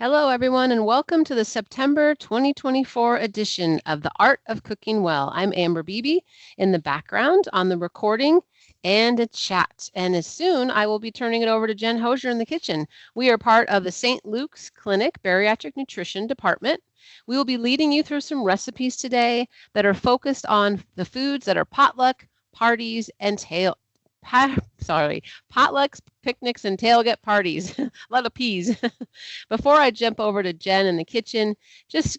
Hello, everyone, and welcome to the September 2024 edition of The Art of Cooking Well. I'm Amber Beebe in the background on the recording and a chat. And as soon, I will be turning it over to Jen Hosier in the kitchen. We are part of the St. Luke's Clinic Bariatric Nutrition Department. We will be leading you through some recipes today that are focused on the foods that are potluck, parties, and potlucks, picnics, and tailgate parties. A lot of peas. Before I jump over to Jen in the kitchen, just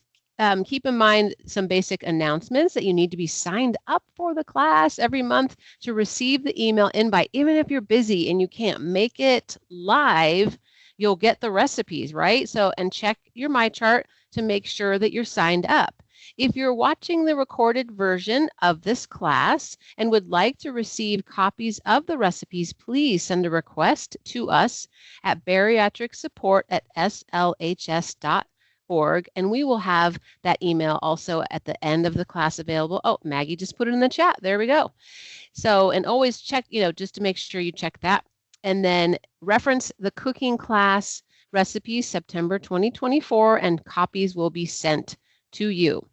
keep in mind some basic announcements that you need to be signed up for the class every month to receive the email invite. Even if you're busy and you can't make it live, you'll get the recipes, right? So, and check your My Chart to make sure that you're signed up. If you're watching the recorded version of this class and would like to receive copies of the recipes, please send a request to us at bariatricsupport@slhs.org, and we will have that email also at the end of the class available. Oh, Maggie just put it in the chat. There we go. So, and always check, just to make sure you check that. And then reference the cooking class recipes September 2024, and copies will be sent to you.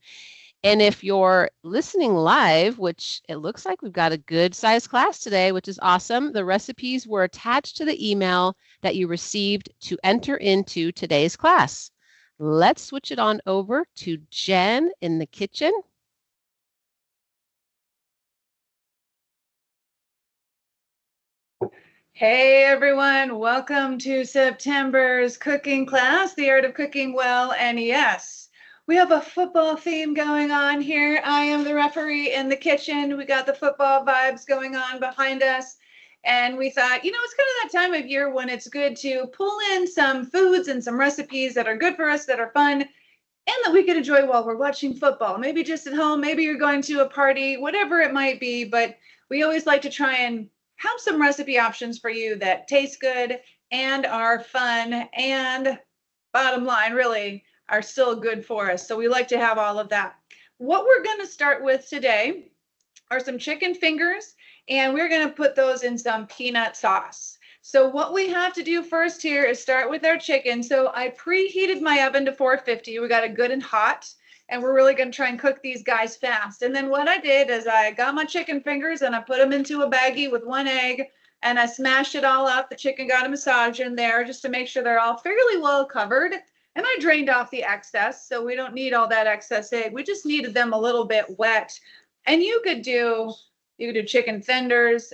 And if you're listening live, which it looks like we've got a good sized class today, which is awesome, the recipes were attached to the email that you received to enter into today's class. Let's switch it on over to Jen in the kitchen. Hey everyone, welcome to September's cooking class, The Art of Cooking Well. And yes, we have a football theme going on here. I am the referee in the kitchen. We got the football vibes going on behind us. And we thought, it's kind of that time of year when it's good to pull in some foods and some recipes that are good for us, that are fun, and that we can enjoy while we're watching football. Maybe just at home, maybe you're going to a party, whatever it might be. But we always like to try and have some recipe options for you that taste good and are fun and, bottom line, really are still good for us. So we like to have all of that. What we're going to start with today are some chicken fingers, and we're going to put those in some peanut sauce. So what we have to do first here is start with our chicken. So I preheated my oven to 450. We got it good and hot. And we're really going to try and cook these guys fast. And then what I did is I got my chicken fingers and I put them into a baggie with 1 egg, and I smashed it all up. The chicken got a massage in there just to make sure they're all fairly well covered. And I drained off the excess, so we don't need all that excess egg. We just needed them a little bit wet. And you could do chicken tenders,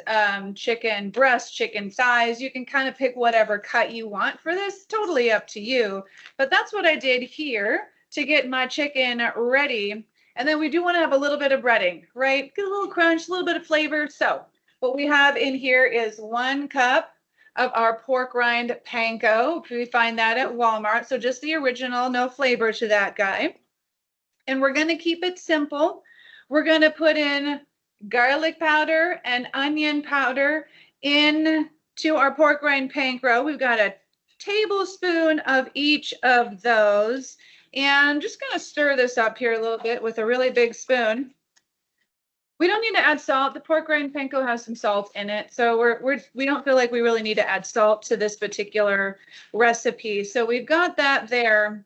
chicken breast, chicken thighs. You can kind of pick whatever cut you want for this. Totally up to you. But that's what I did here to get my chicken ready. And then we do want to have a little bit of breading, right? Get a little crunch, a little bit of flavor. So what we have in here is 1 cup of our pork rind panko. We find that at Walmart. So just the original, no flavor to that guy. And we're going to keep it simple. We're going to put in garlic powder and onion powder into our pork rind panko. We've got a tablespoon of each of those. And I'm just going to stir this up here a little bit with a really big spoon. We don't need to add salt. The pork rind panko has some salt in it, so we don't feel like we really need to add salt to this particular recipe. So we've got that there,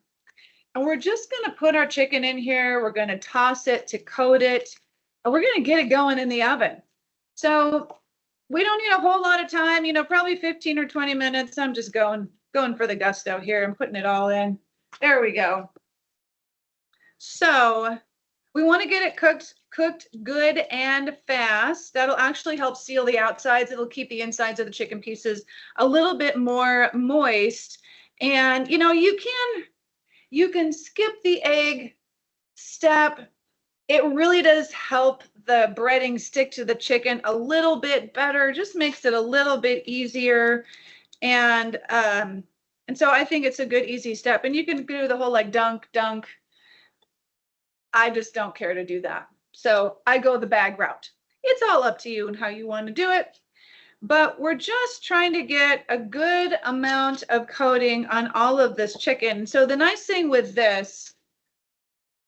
and we're just going to put our chicken in here. We're going to toss it to coat it, and we're going to get it going in the oven. So we don't need a whole lot of time. Probably 15 or 20 minutes. I'm just going for the gusto here and putting it all in. There we go. So we want to get it cooked good and fast. That'll actually help seal the outsides. It'll keep the insides of the chicken pieces a little bit more moist. And you can skip the egg step. It really does help the breading stick to the chicken a little bit better. Just makes it a little bit easier. And so I think it's a good, easy step. And you can do the whole dunk. I just don't care to do that. So I go the bag route. It's all up to you and how you want to do it. But we're just trying to get a good amount of coating on all of this chicken. So the nice thing with this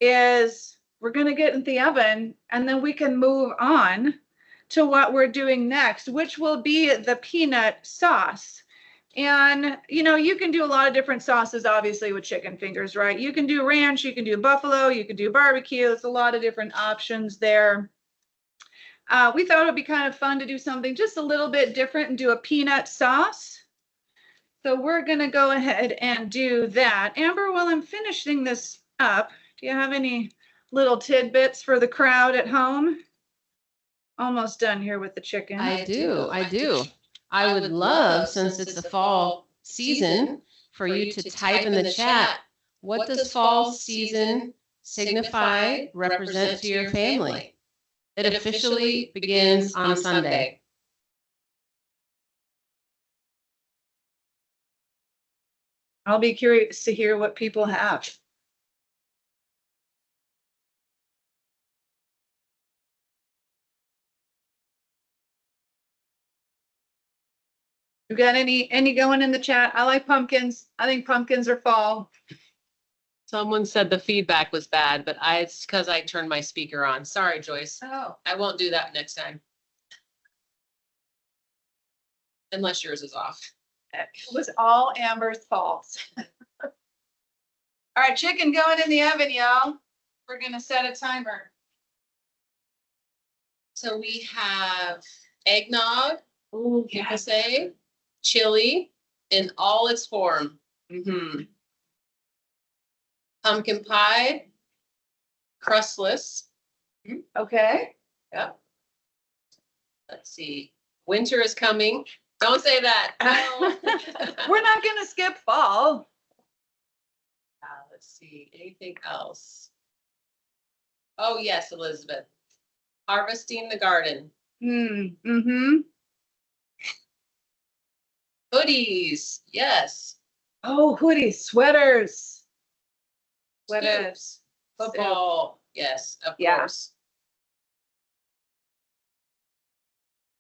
is we're going to get in the oven, and then we can move on to what we're doing next, which will be the peanut sauce. And, you can do a lot of different sauces, obviously, with chicken fingers, right? You can do ranch, you can do buffalo, you can do barbecue. It's a lot of different options there. We thought it would be kind of fun to do something just a little bit different and do a peanut sauce. So we're going to go ahead and do that. Amber, while I'm finishing this up, do you have any little tidbits for the crowd at home? Almost done here with the chicken. I do. I would love, since it's the fall season, for you to type in the chat, what does fall season signify, represent to your family? It officially begins on Sunday. I'll be curious to hear what people have. You got any going in the chat? I like pumpkins. I think pumpkins are fall. Someone said the feedback was bad, but it's because I turned my speaker on. Sorry, Joyce. Oh. I won't do that next time. Unless yours is off. It was all Amber's fault. All right, chicken going in the oven, y'all. We're going to set a timer. So we have eggnog, Oh, people say, chili in all its form. Pumpkin pie, crustless. Okay. Yep. Let's see. Winter is coming. Don't say that. No. We're not going to skip fall. Let's see. Anything else? Oh, yes, Elizabeth. Harvesting the garden. Mm-hmm. Hoodies. Yes. Oh, hoodies, sweaters. Sweaters. Football. Yes, of Yeah. course.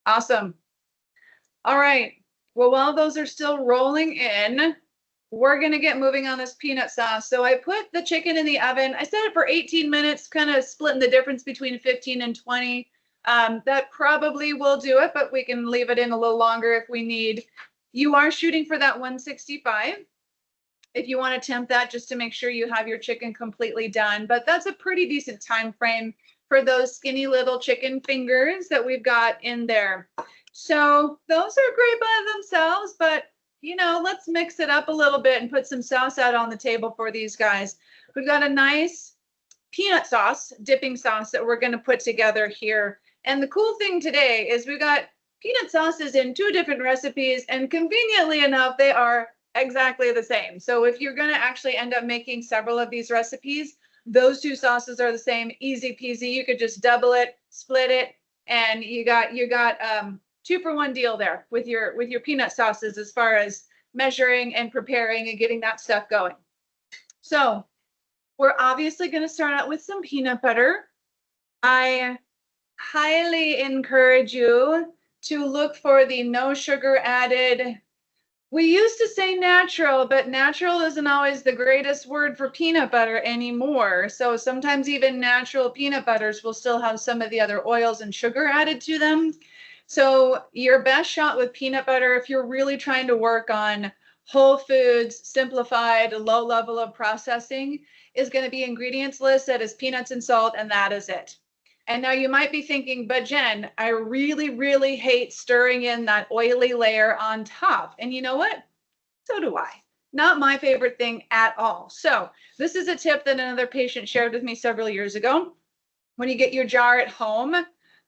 Awesome. All right. Well, while those are still rolling in, we're going to get moving on this peanut sauce. So I put the chicken in the oven. I set it for 18 minutes, kind of splitting the difference between 15 and 20. That probably will do it, but we can leave it in a little longer if we need. You are shooting for that 165. If you want to tempt that, just to make sure you have your chicken completely done. But that's a pretty decent time frame for those skinny little chicken fingers that we've got in there. So those are great by themselves, but let's mix it up a little bit and put some sauce out on the table for these guys. We've got a nice peanut sauce, dipping sauce that we're going to put together here. And the cool thing today is we've got peanut sauces in 2 different recipes, and conveniently enough, they are exactly the same. So if you're going to actually end up making several of these recipes, those 2 sauces are the same, easy peasy. You could just double it, split it, and you got 2-for-1 deal there with your peanut sauces as far as measuring and preparing and getting that stuff going. So we're obviously going to start out with some peanut butter. I highly encourage you to look for the no sugar added. We used to say natural, but natural isn't always the greatest word for peanut butter anymore. So sometimes even natural peanut butters will still have some of the other oils and sugar added to them. So your best shot with peanut butter, if you're really trying to work on whole foods, simplified, low level of processing, is going to be ingredients list that is peanuts and salt, and that is it. And now you might be thinking, but Jen, I really, really hate stirring in that oily layer on top. And you know what? So do I. Not my favorite thing at all. So this is a tip that another patient shared with me several years ago. When you get your jar at home,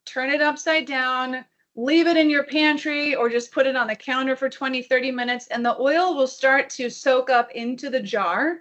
turn it upside down, leave it in your pantry, or just put it on the counter for 20-30 minutes, and the oil will start to soak up into the jar.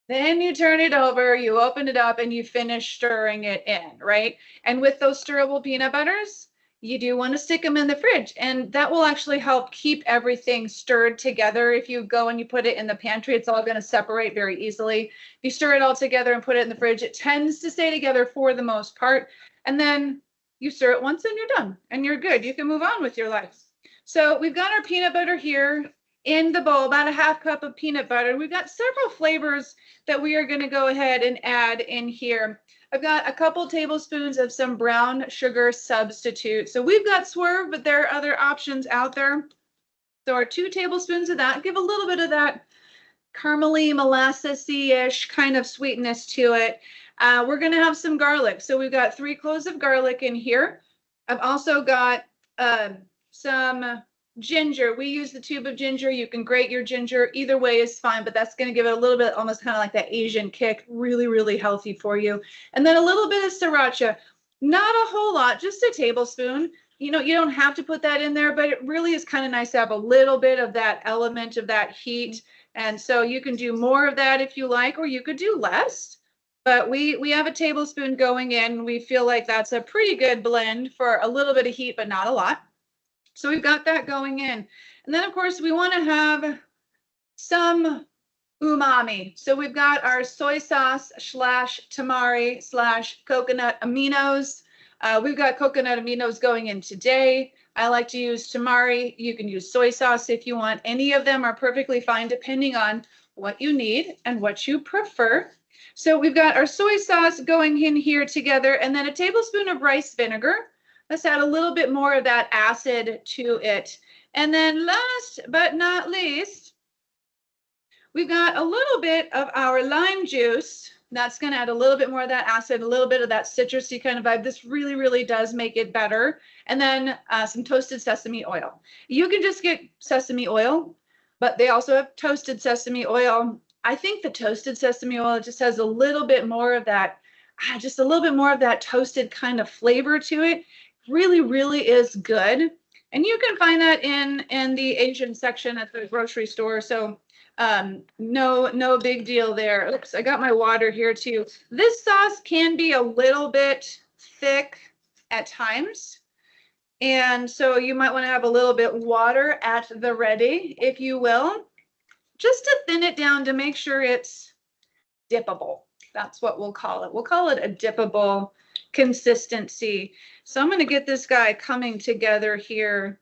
Then you turn it over, you open it up, and you finish stirring it in, right? And with those stirrable peanut butters, you do want to stick them in the fridge, and that will actually help keep everything stirred together. If you go and you put it in the pantry, it's all going to separate very easily. If you stir it all together and put it in the fridge, it tends to stay together for the most part. And then you stir it once and you're done, and you're good. You can move on with your life. So we've got our peanut butter here in the bowl, about a 1/2 cup of peanut butter. We've got several flavors that we are going to go ahead and add in here. I've got a couple tablespoons of some brown sugar substitute. So we've got Swerve, but there are other options out there. So our 2 tablespoons of that, give a little bit of that caramely, molassesy-ish kind of sweetness to it. We're going to have some garlic. So we've got 3 cloves of garlic in here. I've also got some ginger. We use the tube of ginger. You can grate your ginger. Either way is fine, but that's going to give it a little bit, almost kind of like that Asian kick. Really, really healthy for you. And then a little bit of sriracha. Not a whole lot, just a tablespoon. You know, you don't have to put that in there, but it really is kind of nice to have a little bit of that element of that heat. And so you can do more of that if you like, or you could do less. But we have a tablespoon going in. We feel like that's a pretty good blend for a little bit of heat, but not a lot. So we've got that going in. And then, of course, we want to have some umami. So we've got our soy sauce / tamari / coconut aminos. We've got coconut aminos going in today. I like to use tamari. You can use soy sauce if you want. Any of them are perfectly fine depending on what you need and what you prefer. So we've got our soy sauce going in here together, and then a tablespoon of rice vinegar. Let's add a little bit more of that acid to it. And then last but not least, we've got a little bit of our lime juice. That's going to add a little bit more of that acid, a little bit of that citrusy kind of vibe. This really, really does make it better. And then some toasted sesame oil. You can just get sesame oil, but they also have toasted sesame oil. I think the toasted sesame oil just has a little bit more of that, just a little bit more of that toasted kind of flavor to it. Really, really is good. And you can find that in the Asian section at the grocery store. So no big deal there. Oops, I got my water here too. This sauce can be a little bit thick at times. And so you might want to have a little bit water at the ready, if you will, just to thin it down to make sure it's dippable. That's what we'll call it. We'll call it a dippable consistency. So I'm going to get this guy coming together here.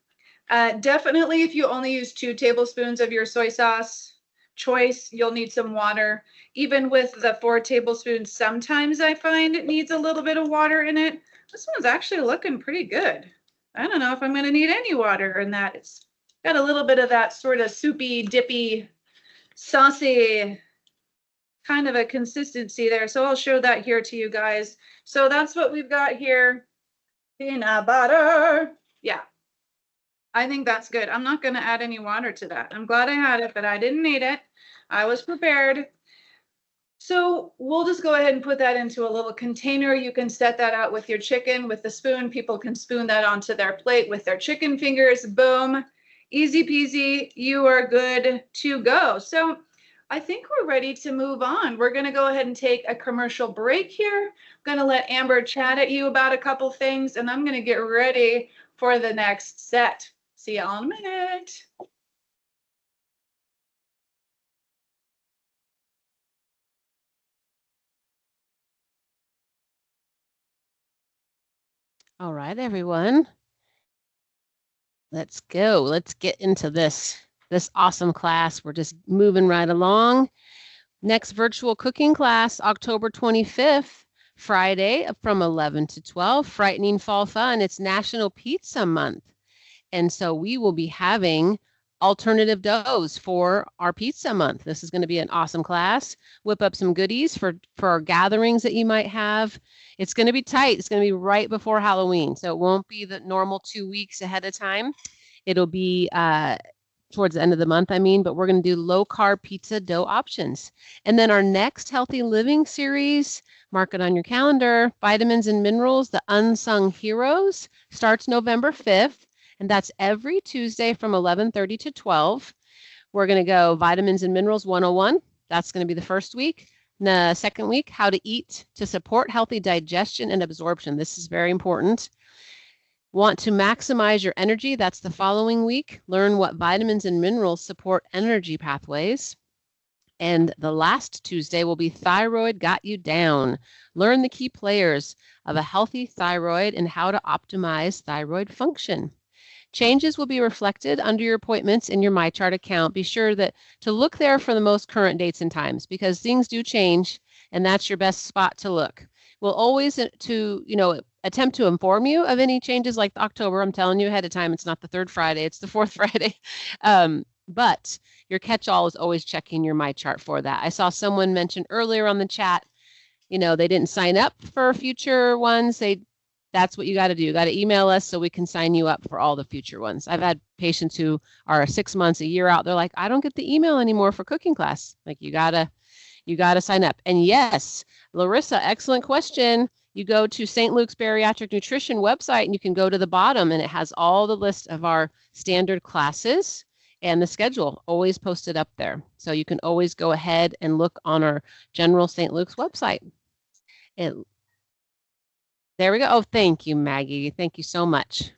Definitely, if you only use 2 tablespoons of your soy sauce choice, you'll need some water. Even with the 4 tablespoons, sometimes I find it needs a little bit of water in it. This one's actually looking pretty good. I don't know if I'm going to need any water in that. It's got a little bit of that sort of soupy, dippy, saucy kind of a consistency there. So I'll show that here to you guys. So that's what we've got here. Peanut butter. Yeah, I think that's good. I'm not going to add any water to that. I'm glad I had it, but I didn't need it. I was prepared. So we'll just go ahead and put that into a little container. You can set that out with your chicken with the spoon. People can spoon that onto their plate with their chicken fingers. Boom. Easy peasy. You are good to go. So I think we're ready to move on. We're going to go ahead and take a commercial break here. I'm going to let Amber chat at you about a couple things, and I'm going to get ready for the next set. See y'all in a minute. All right, everyone. Let's go. Let's get into this awesome class. We're just moving right along. Next virtual cooking class, October 25th, Friday from 11 to 12, Frightening Fall Fun. It's National Pizza Month. And so we will be having alternative doughs for our pizza month. This is going to be an awesome class. Whip up some goodies for our gatherings that you might have. It's going to be tight. It's going to be right before Halloween. So it won't be the normal 2 weeks ahead of time. It'll be towards the end of the month, but we're going to do low-carb pizza dough options. And then our next Healthy Living series, mark it on your calendar, Vitamins and Minerals, the Unsung Heroes, starts November 5th. And that's every Tuesday from 11:30 to 12. We're going to go Vitamins and Minerals 101. That's going to be the first week. The second week, How to Eat to Support Healthy Digestion and Absorption. This is very important. Want to maximize your energy? That's the following week. Learn what vitamins and minerals support energy pathways. And the last Tuesday will be Thyroid Got You Down. Learn the key players of a healthy thyroid and how to optimize thyroid function. Changes will be reflected under your appointments in your MyChart account. Be sure to look there for the most current dates and times because things do change, and that's your best spot to look. We'll always attempt to inform you of any changes like October. I'm telling you ahead of time, it's not the third Friday, it's the fourth Friday. But your catch-all is always checking your My Chart for that. I saw someone mention earlier on the chat, they didn't sign up for future ones. That's what you got to do. You got to email us so we can sign you up for all the future ones. I've had patients who are 6 months, a year out. They're like, I don't get the email anymore for cooking class. Like, you gotta sign up. And yes, Larissa, excellent question. You go to St. Luke's Bariatric Nutrition website and you can go to the bottom and it has all the list of our standard classes and the schedule always posted up there. So you can always go ahead and look on our general St. Luke's website. There we go. Oh, thank you, Maggie. Thank you so much.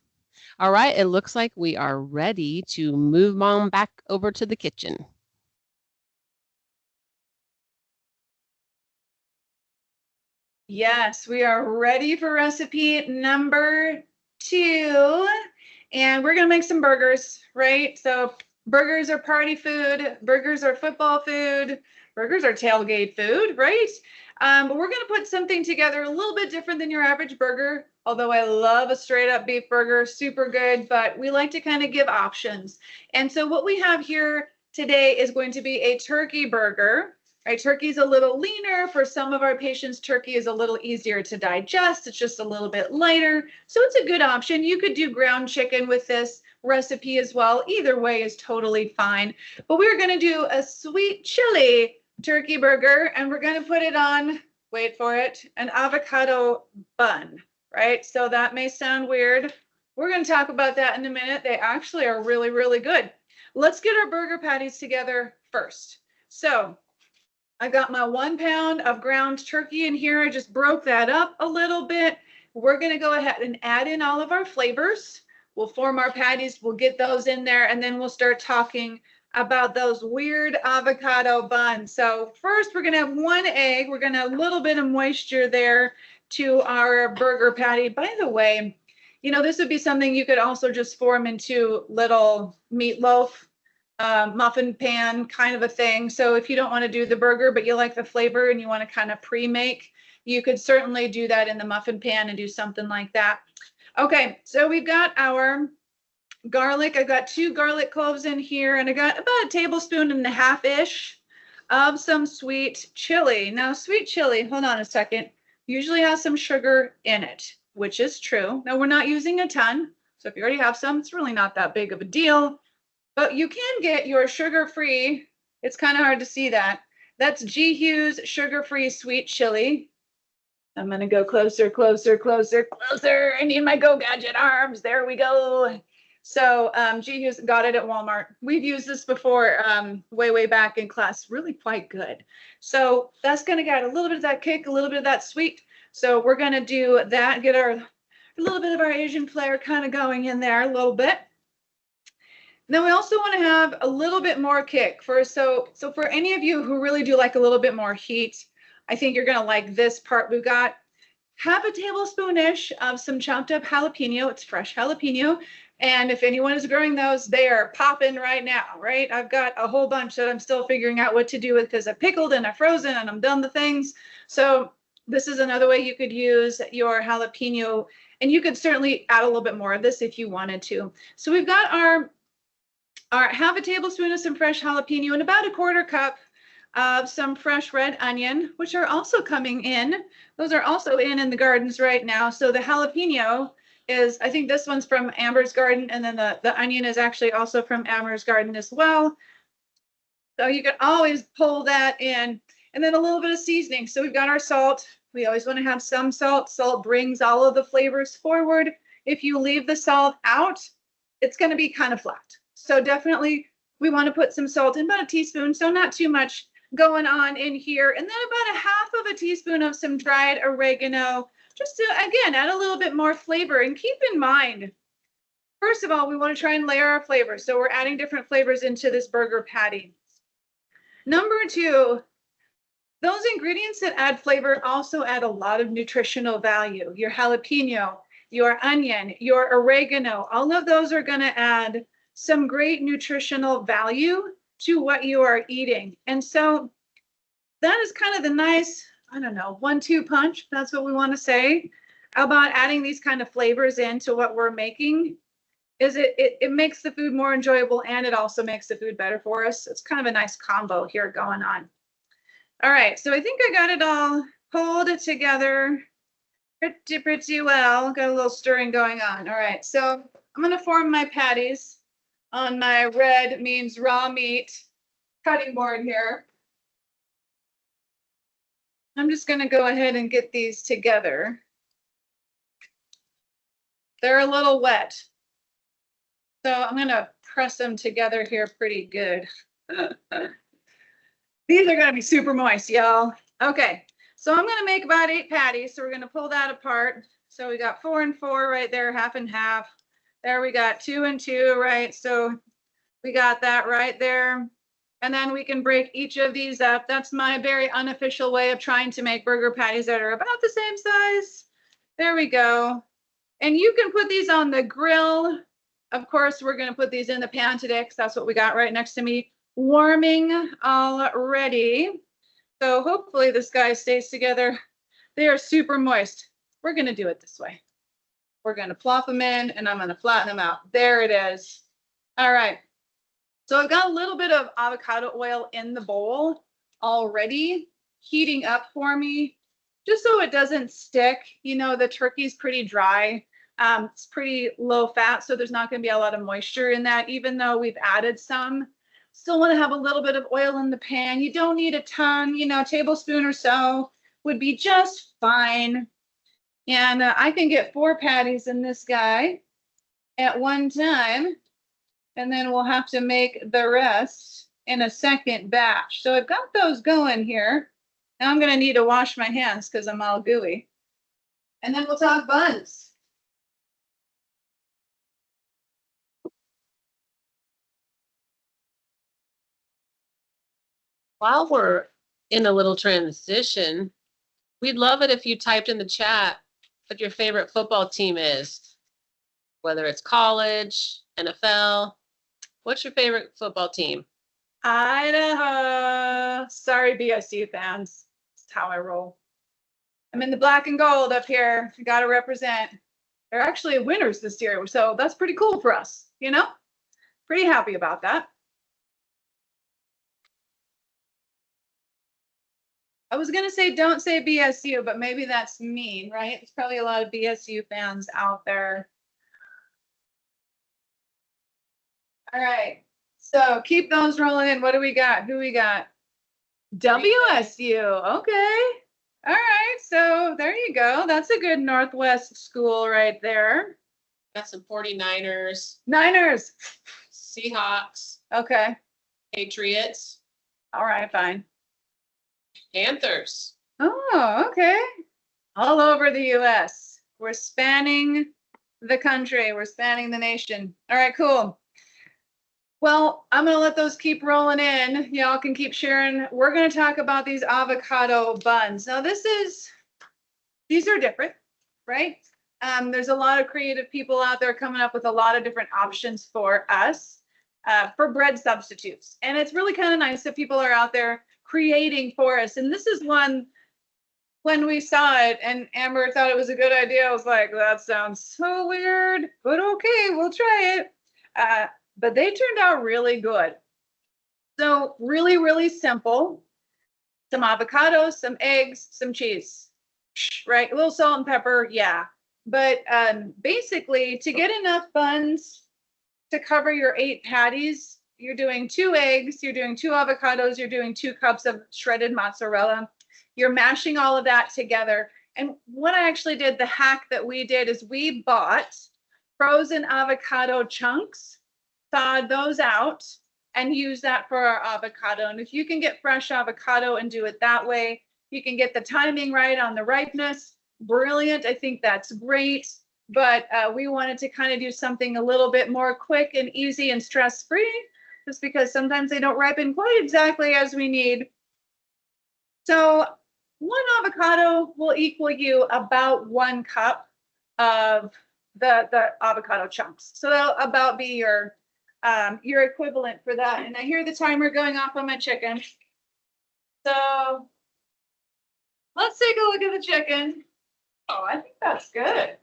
All right, it looks like we are ready to move Mom back over to the kitchen. Yes, we are ready for recipe number 2. And we're going to make some burgers, right? So burgers are party food. Burgers are football food. Burgers are tailgate food, right? But we're going to put something together a little bit different than your average burger. Although I love a straight up beef burger, super good, but we like to kind of give options. And so what we have here today is going to be a turkey burger. Right, turkey's a little leaner. For some of our patients, turkey is a little easier to digest. It's just a little bit lighter. So it's a good option. You could do ground chicken with this recipe as well. Either way is totally fine. But we're going to do a sweet chili turkey burger, and we're going to put it on, wait for it, an avocado bun, right? So that may sound weird. We're going to talk about that in a minute. They actually are really, really good. Let's get our burger patties together first. So I got my 1 pound of ground turkey in here. I just broke that up a little bit. We're going to go ahead and add in all of our flavors. We'll form our patties. We'll get those in there, and then we'll start talking about those weird avocado buns. So first, we're going to have 1 egg. We're going to have a little bit of moisture there to our burger patty. By the way, this would be something you could also just form into little meatloaf muffin pan kind of a thing. So if you don't want to do the burger, but you like the flavor and you want to kind of pre-make, you could certainly do that in the muffin pan and do something like that. Okay, so we've got our garlic. I've got 2 garlic cloves in here, and I got about 1.5 tablespoons-ish of some sweet chili. Now, sweet chili, hold on a second, usually has some sugar in it, which is true. Now, we're not using a ton, so if you already have some, it's really not that big of a deal. But you can get your sugar-free, it's kind of hard to see that. That's G. Hughes sugar-free sweet chili. I'm going to go closer, closer, closer, closer. I need my Go Gadget arms. There we go. So G. Hughes, got it at Walmart. We've used this before way, way back in class. Really quite good. So that's going to get a little bit of that kick, a little bit of that sweet. So we're going to do that, get a little bit of our Asian flair kind of going in there a little bit. Then we also want to have a little bit more kick. So for any of you who really do like a little bit more heat, I think you're going to like this part. We've got 1/2 tablespoon-ish of some chopped up jalapeno. It's fresh jalapeno. And if anyone is growing those, they are popping right now, right? I've got a whole bunch that I'm still figuring out what to do with because I pickled and I frozen and I'm done the things. So this is another way you could use your jalapeno. And you could certainly add a little bit more of this if you wanted to. So we've got our 1/2 tablespoon of some fresh jalapeno and about 1/4 cup of some fresh red onion, which are also coming in. Those are also in the gardens right now. So the jalapeno is, I think this one's from Amber's garden, and then the onion is actually also from Amber's garden as well. So you can always pull that in. And then a little bit of seasoning. So we've got our salt. We always want to have some salt. Salt brings all of the flavors forward. If you leave the salt out, it's going to be kind of flat. So definitely we want to put some salt in, about 1 teaspoon, so not too much going on in here. And then about 1/2 teaspoon of some dried oregano, just to, again, add a little bit more flavor. And keep in mind, first of all, we want to try and layer our flavors. So we're adding different flavors into this burger patty. Number 2, those ingredients that add flavor also add a lot of nutritional value. Your jalapeno, your onion, your oregano, all of those are going to add some great nutritional value to what you are eating. And so that is kind of the nice, I don't know, 1-2 punch, if that's what we want to say, about adding these kind of flavors into what we're making is it makes the food more enjoyable, and it also makes the food better for us. It's kind of a nice combo here going on. All right, so I think I got it all pulled together pretty well. Got a little stirring going on. All right, so I'm gonna form my patties on my red means raw meat cutting board here. I'm just gonna go ahead and get these together. They're a little wet, so I'm gonna press them together here pretty good. These are gonna be super moist, y'all. Okay, so I'm gonna make about 8 patties, so we're gonna pull that apart. So we got 4 and 4 right there, half and half. There we got 2 and 2, right? So we got that right there. And then we can break each of these up. That's my very unofficial way of trying to make burger patties that are about the same size. There we go. And you can put these on the grill. Of course, we're gonna put these in the pan today because that's what we got right next to me, warming already. So hopefully this guy stays together. They are super moist. We're gonna do it this way. We're gonna plop them in and I'm gonna flatten them out. There it is. All right. So I've got a little bit of avocado oil in the bowl already heating up for me, just so it doesn't stick. You know, the turkey's pretty dry. It's pretty low fat, so there's not going to be a lot of moisture in that, even though we've added some. Still want to have a little bit of oil in the pan. You don't need a ton, you know, a tablespoon or so would be just fine. And I can get 4 patties in this guy at one time. And then we'll have to make the rest in a second batch. So I've got those going here. Now I'm gonna need to wash my hands because I'm all gooey. And then we'll talk buns. While we're in a little transition, we'd love it if you typed in the chat what your favorite football team is, whether it's college, NFL. What's your favorite football team? Idaho. Sorry, BSU fans. That's how I roll. I'm in the black and gold up here. Got to represent. They're actually winners this year, so that's pretty cool for us, you know? Pretty happy about that. I was going to say don't say BSU, but maybe that's mean, right? There's probably a lot of BSU fans out there. All right. So keep those rolling in. What do we got? Who we got? WSU. Okay. All right. So there you go. That's a good Northwest school right there. Got some 49ers, Niners. Seahawks, Okay. Patriots, All right. Fine. Panthers. Oh, okay. All over the US. We're spanning the country. We're spanning the nation. All right, cool. Well, I'm going to let those keep rolling in. Y'all can keep sharing. We're going to talk about these avocado buns. Now, these are different, right? There's a lot of creative people out there coming up with a lot of different options for us for bread substitutes. And it's really kind of nice that people are out there creating for us. And this is one, when we saw it and Amber thought it was a good idea, I was like, that sounds so weird, but okay, we'll try it. But they turned out really good. So really, really simple. Some avocados, some eggs, some cheese, right? A little salt and pepper, yeah. But basically, to get enough buns to cover your 8 patties, you're doing 2 eggs, you're doing 2 avocados, you're doing 2 cups of shredded mozzarella. You're mashing all of that together. And what I actually did, the hack that we did is we bought frozen avocado chunks, thawed those out, and use that for our avocado. And if you can get fresh avocado and do it that way, you can get the timing right on the ripeness. Brilliant. I think that's great. But we wanted to kind of do something a little bit more quick and easy and stress-free, just because sometimes they don't ripen quite exactly as we need. So 1 avocado will equal you about 1 cup of the avocado chunks. So that'll about be your equivalent for that. And I hear the timer going off on my chicken. So let's take a look at the chicken. Oh, I think that's good.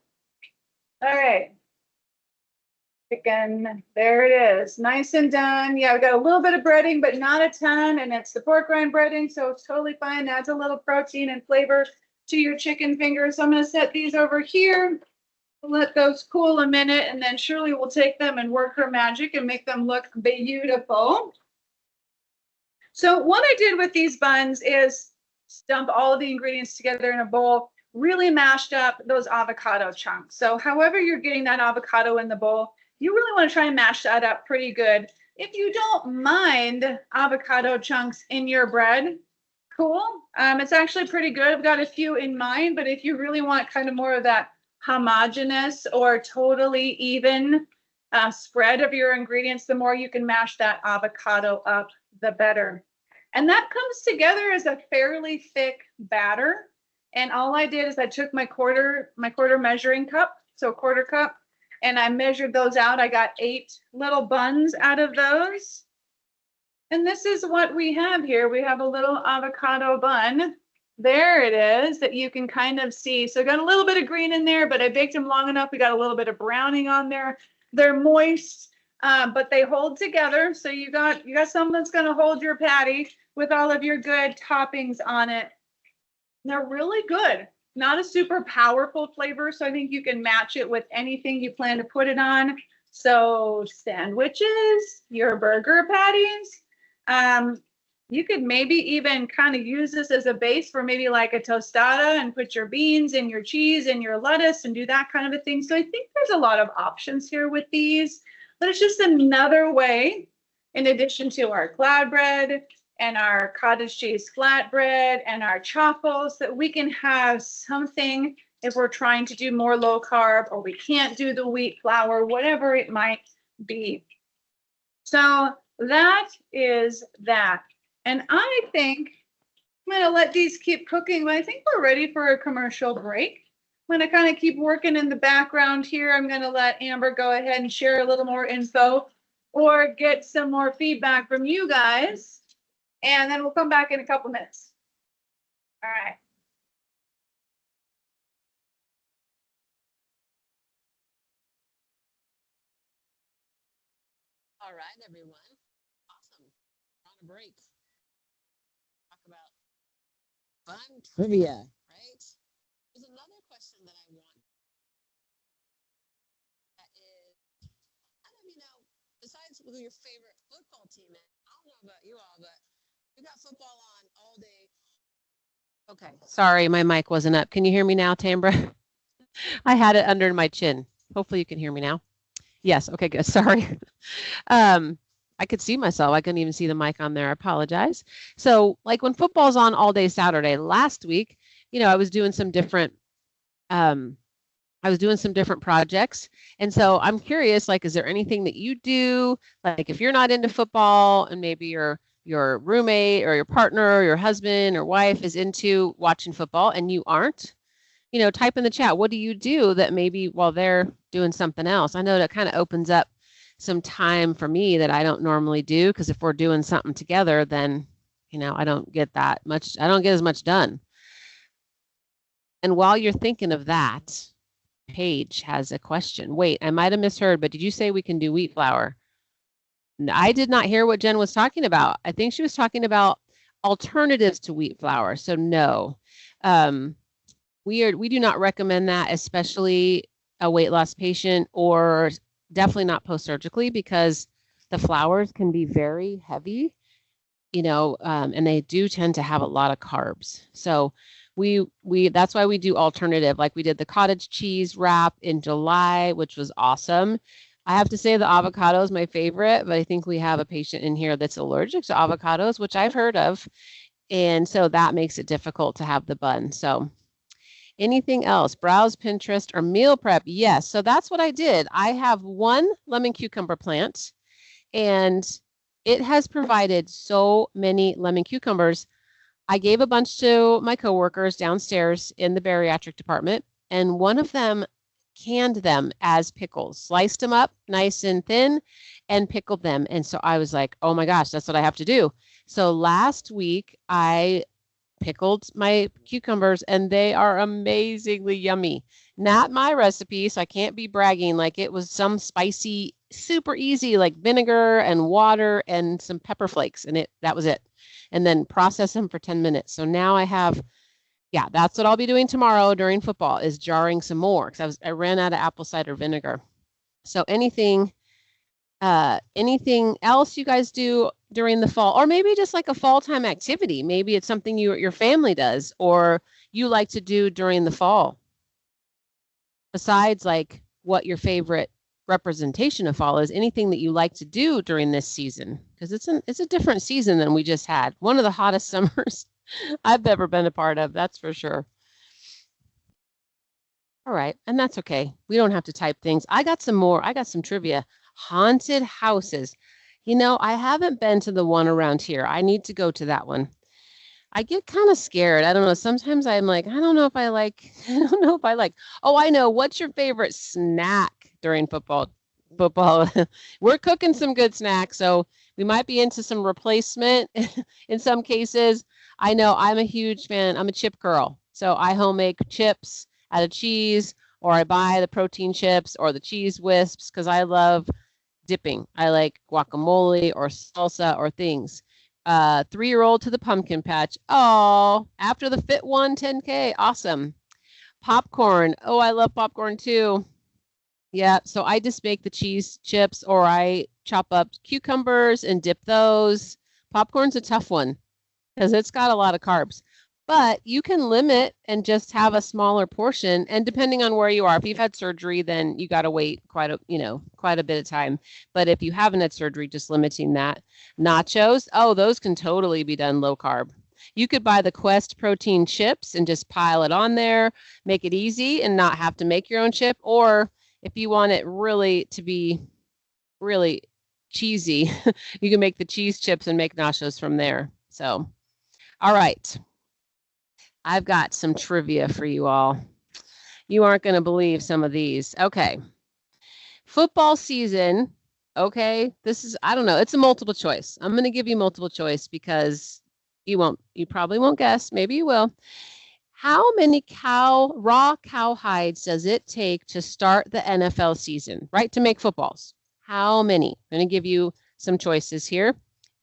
All right. Again, there it is. Nice and done. Yeah, we got a little bit of breading, but not a ton. And it's the pork rind breading, so it's totally fine. Adds a little protein and flavor to your chicken fingers. So I'm going to set these over here. Let those cool a minute, and then Shirley will take them and work her magic and make them look beautiful. So what I did with these buns is dump all of the ingredients together in a bowl, really mashed up those avocado chunks. So however you're getting that avocado in the bowl, you really want to try and mash that up pretty good. If you don't mind avocado chunks in your bread, cool. It's actually pretty good. I've got a few in mind, but if you really want kind of more of that homogeneous or totally even spread of your ingredients, the more you can mash that avocado up, the better. And that comes together as a fairly thick batter. And all I did is I took my quarter measuring cup, so a quarter cup, and I measured those out. I got 8 little buns out of those. And this is what we have here. We have a little avocado bun. There it is that you can kind of see. So got a little bit of green in there, but I baked them long enough. We got a little bit of browning on there. They're moist, but they hold together. So you got something that's going to hold your patty with all of your good toppings on it. They're really good. Not a super powerful flavor, so I think you can match it with anything you plan to put it on. So sandwiches, your burger patties. You could maybe even kind of use this as a base for maybe like a tostada and put your beans and your cheese and your lettuce and do that kind of a thing. So I think there's a lot of options here with these, but it's just another way, in addition to our cloud bread and our cottage cheese flatbread and our chaffles, that we can have something if we're trying to do more low carb or we can't do the wheat flour, whatever it might be. So that is that. And I think I'm going to let these keep cooking, but I think we're ready for a commercial break. I'm going to kind of keep working in the background here. I'm going to let Amber go ahead and share a little more info or get some more feedback from you guys. And then we'll come back in a couple minutes. All right. All right, everyone. Awesome. We're on a break. Talk about fun trivia, right? There's another question that I want. That is, I don't know, besides who your favorite football team is, I don't know about you all, but you got football on all day. Okay. Sorry, my mic wasn't up. Can you hear me now, Tambra? I had it under my chin. Hopefully you can hear me now. Yes. Okay, good. Sorry. I could see myself. I couldn't even see the mic on there. I apologize. So like when football's on all day Saturday, last week, I was doing some different projects. And so I'm curious, like, is there anything that you do? Like if you're not into football and maybe your roommate or your partner or your husband or wife is into watching football and you aren't, type in the chat. What do you do that maybe while they're doing something else? I know that kind of opens up some time for me that I don't normally do, because if we're doing something together, then, I don't get as much done. And while you're thinking of that, Paige has a question. Wait, I might have misheard, but did you say we can do wheat flour? I did not hear what Jen was talking about. I think she was talking about alternatives to wheat flour. So no. We do not recommend that, especially a weight loss patient, or definitely not post-surgically, because the flours can be very heavy, and they do tend to have a lot of carbs. So that's why we do alternative. Like we did the cottage cheese wrap in July, which was awesome. I have to say the avocado is my favorite, but I think we have a patient in here that's allergic to avocados, which I've heard of. And so that makes it difficult to have the bun. So anything else? Browse Pinterest or meal prep? Yes. So that's what I did. I have one lemon cucumber plant, and it has provided so many lemon cucumbers. I gave a bunch to my coworkers downstairs in the bariatric department, and one of them canned them as pickles, sliced them up nice and thin and pickled them. And so I was like, oh my gosh, that's what I have to do. So last week I pickled my cucumbers, and they are amazingly yummy. Not my recipe, so I can't be bragging. Like it was some spicy, super easy, like vinegar and water and some pepper flakes, and that was it. And then process them for 10 minutes. So now I have, yeah, that's what I'll be doing tomorrow during football is jarring some more because I ran out of apple cider vinegar. So anything else you guys do during the fall, or maybe just like a fall time activity? Maybe it's something your family does, or you like to do during the fall. Besides, like what your favorite representation of fall is, anything that you like to do during this season, because it's a different season than we just had. One of the hottest summers I've ever been a part of, that's for sure. All right, and that's okay. We don't have to type things. I got some trivia. Haunted houses. I haven't been to the one around here. I need to go to that one. I get kind of scared. I don't know. Sometimes I'm like, I don't know if I like, I don't know if I like. Oh, I know. What's your favorite snack during football? Football. We're cooking some good snacks, so we might be into some replacement in some cases. I know I'm a huge fan. I'm a chip girl. So I home make chips out of cheese, or I buy the protein chips or the cheese wisps because I love dipping. I like guacamole or salsa or things. 3-year-old to the pumpkin patch. Oh, after the Fit One 10K. Awesome. Popcorn. Oh, I love popcorn too. Yeah, so I just make the cheese chips or I chop up cucumbers and dip those. Popcorn's a tough one because it's got a lot of carbs. But you can limit and just have a smaller portion. And depending on where you are, if you've had surgery, then you got to wait quite a bit of time. But if you haven't had surgery, just limiting that. Nachos, oh, those can totally be done low carb. You could buy the Quest protein chips and just pile it on there, make it easy and not have to make your own chip. Or if you want it really to be really cheesy, you can make the cheese chips and make nachos from there. So, all right. I've got some trivia for you all. You aren't going to believe some of these. Okay. Football season. Okay. I don't know. It's a multiple choice. I'm going to give you multiple choice because you probably won't guess. Maybe you will. How many raw cow hides does it take to start the NFL season, right? To make footballs? How many? I'm going to give you some choices here.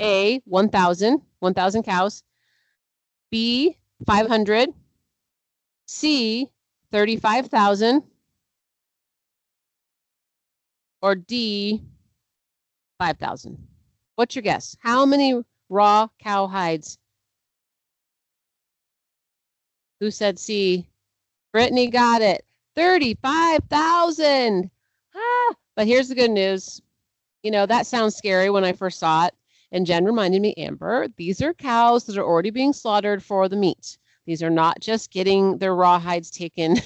A, 1,000 cows. B, 500. C, 35,000. Or D, 5,000. What's your guess? How many raw cow hides? Who said C? Brittany got it. 35,000. But here's the good news. That sounds scary when I first saw it. And Jen reminded me, Amber, these are cows that are already being slaughtered for the meat. These are not just getting their raw hides taken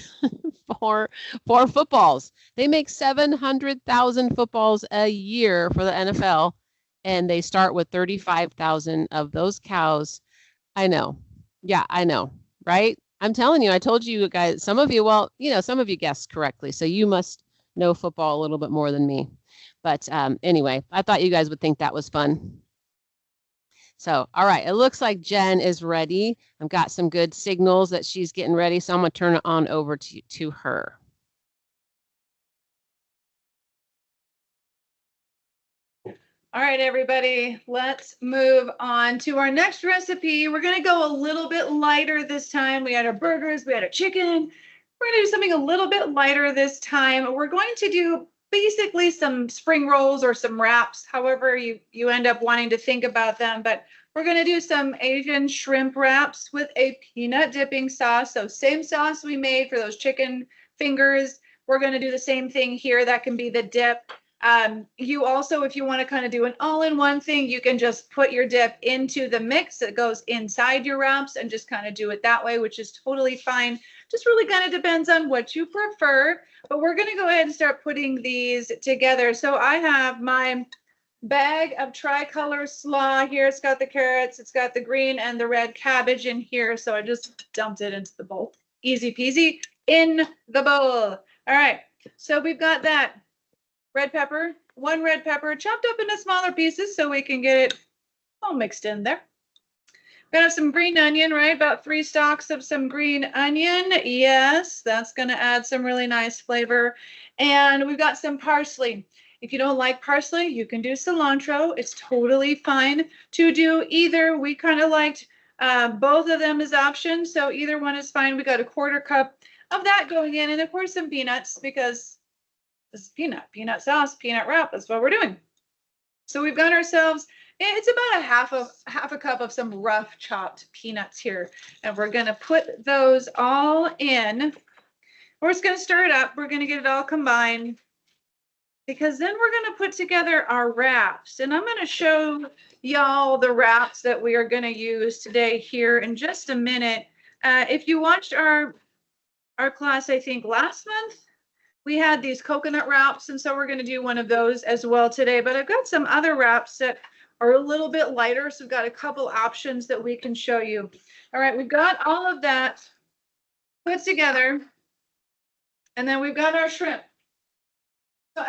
for footballs. They make 700,000 footballs a year for the NFL, and they start with 35,000 of those cows. I know. Yeah, I know, right? I'm telling you, I told you guys, some of you guessed correctly, so you must know football a little bit more than me. But anyway, I thought you guys would think that was fun. So, all right, it looks like Jen is ready. I've got some good signals that she's getting ready, so I'm going to turn it on over to her. All right, everybody, let's move on to our next recipe. We're going to go a little bit lighter this time. We had our burgers, we had our chicken. We're going to do something a little bit lighter this time. We're going to do basically some spring rolls or some wraps, however you end up wanting to think about them. But we're going to do some Asian shrimp wraps with a peanut dipping sauce. So same sauce we made for those chicken fingers. We're going to do the same thing here. That can be the dip. You also, if you want to kind of do an all-in-one thing, you can just put your dip into the mix that goes inside your wraps and just kind of do it that way, which is totally fine. Just really kind of depends on what you prefer. But we're going to go ahead and start putting these together. So I have my bag of tricolor slaw here. It's got the carrots, it's got the green and the red cabbage in here. So I just dumped it into the bowl. Easy peasy in the bowl. All right. So we've got that. Red pepper, 1 red pepper chopped up into smaller pieces so we can get it all mixed in there. Gonna have some green onion, right? About 3 stalks of some green onion. Yes, that's gonna add some really nice flavor. And we've got some parsley. If you don't like parsley, you can do cilantro. It's totally fine to do either. We kind of liked both of them as options, so either one is fine. We got a 1/4 cup of that going in, and of course some peanuts, because this is peanut sauce, peanut wrap. That's what we're doing. So we've got ourselves, it's about half a cup of some rough chopped peanuts here. And we're gonna put those all in. We're just gonna stir it up. We're gonna get it all combined, because then we're gonna put together our wraps. And I'm gonna show y'all the wraps that we are gonna use today here in just a minute. If you watched our class, I think last month, we had these coconut wraps, and so we're going to do one of those as well today. But I've got some other wraps that are a little bit lighter, so we've got a couple options that we can show you. All right, we've got all of that put together, and then we've got our shrimp. So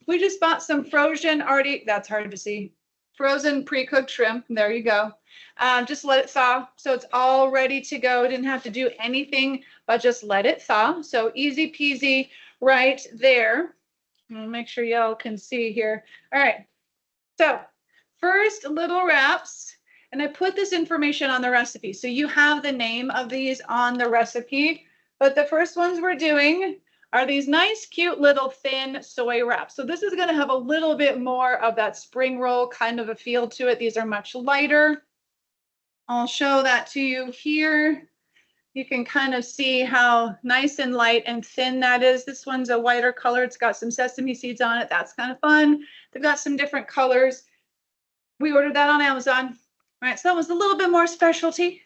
we just bought some frozen that's hard to see, frozen pre-cooked shrimp. There you go. Just let it thaw, so it's all ready to go. Didn't have to do anything but just let it thaw. So easy peasy right there. I'll make sure y'all can see here. All right, so first little wraps, and I put this information on the recipe, so you have the name of these on the recipe. But the first ones we're doing are these nice, cute little thin soy wraps. So this is going to have a little bit more of that spring roll kind of a feel to it. These are much lighter. I'll show that to you here. You can kind of see how nice and light and thin that is. This one's a whiter color. It's got some sesame seeds on it. That's kind of fun. They've got some different colors. We ordered that on Amazon. All right, so that was a little bit more specialty,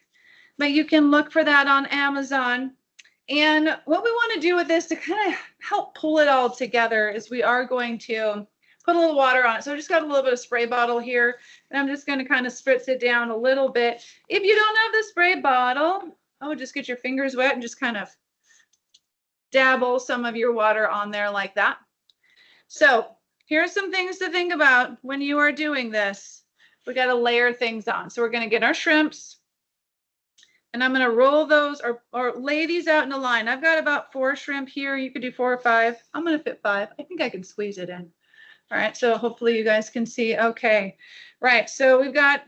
but you can look for that on Amazon. And what we want to do with this to kind of help pull it all together is we are going to put a little water on it. So I just got a little bit of spray bottle here, and I'm just going to kind of spritz it down a little bit. If you don't have the spray bottle, just get your fingers wet and just kind of dabble some of your water on there like that. So here are some things to think about when you are doing this. We got to layer things on. So we're going to get our shrimps, and I'm going to roll those or lay these out in a line. I've got about 4 shrimp here. You could do 4 or 5. I'm going to fit 5. I think I can squeeze it in. All right, so hopefully you guys can see. Okay, right, so we've got